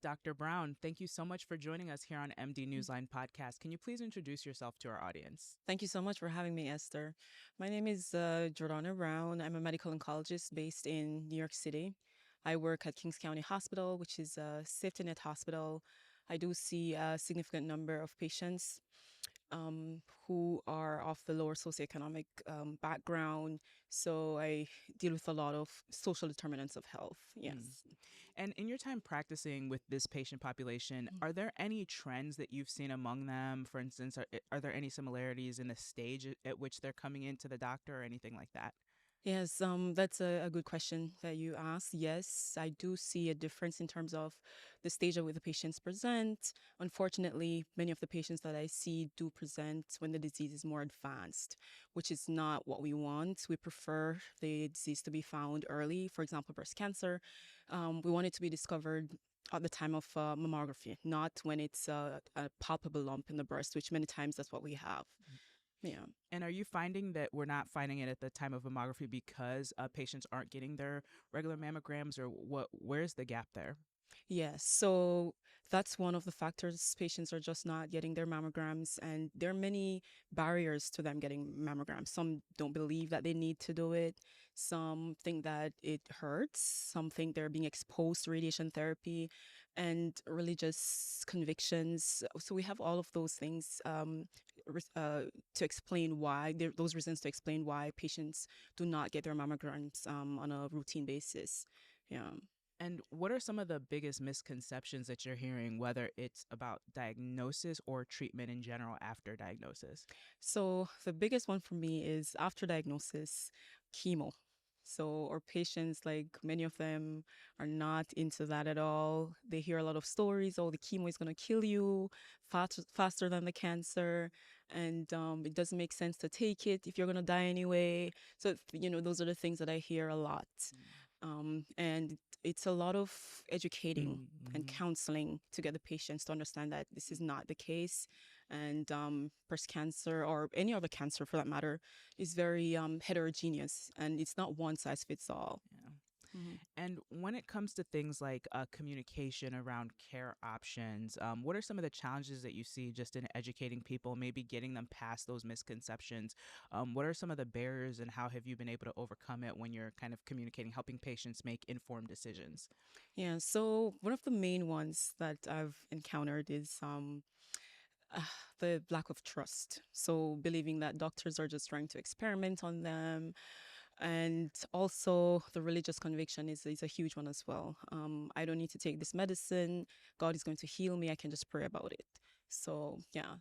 Dr. Brown, thank you so much for joining us here on MD Newsline Podcast. Can you please introduce yourself to our audience? Thank you so much for having me, Esther. My name is Jordana Brown. I'm a medical oncologist based in New York City. I work at Kings County Hospital, which is a safety net hospital. I do see a significant number of patients who are of the lower socioeconomic background. So I deal with a lot of social determinants of health. Mm. Yes. And in your time practicing with this patient population, are there any trends that you've seen among them? For instance, are there any similarities in the stage at which they're coming into the doctor or anything like that? Yes, that's a good question that you asked. Yes, I do see a difference in terms of the stage at which the patients present. Unfortunately, many of the patients that I see do present when the disease is more advanced, which is not what we want. We prefer the disease to be found early, for example, breast cancer. We want it to be discovered at the time of mammography, not when it's a palpable lump in the breast, which many times that's what we have. Yeah. And are you finding that we're not finding it at the time of mammography because patients aren't getting their regular mammograms, or where's the gap there? Yes, so that's one of the factors. Patients are just not getting their mammograms, and there are many barriers to them getting mammograms. Some don't believe that they need to do it. Some think that it hurts. Some think they're being exposed to radiation therapy and religious convictions. So we have all of those things to explain why, those reasons to explain why patients do not get their mammograms on a routine basis. Yeah. And what are some of the biggest misconceptions that you're hearing, whether it's about diagnosis or treatment in general after diagnosis? So the biggest one for me is after diagnosis, chemo. So our patients, like many of them, are not into that at all. They hear a lot of stories. Oh, the chemo is going to kill you faster than the cancer, and it doesn't make sense to take it if you're going to die anyway. So those are the things that I hear a lot, and it's a lot of educating and Mm-hmm. counseling to get the patients to understand that this is not the case, and breast cancer or any other cancer for that matter is very heterogeneous, and it's not one size fits all. Yeah. Mhm. And when it comes to things like communication around care options, what are some of the challenges that you see just in educating people, maybe getting them past those misconceptions? What are some of the barriers, and how have you been able to overcome it when you're kind of communicating, helping patients make informed decisions? Yeah, so one of the main ones that I've encountered is uh, the lack of trust. So believing that doctors are just trying to experiment on them. And also the religious conviction is a huge one as well. I don't need to take this medicine. God is going to heal me. I can just pray about it. So yeah,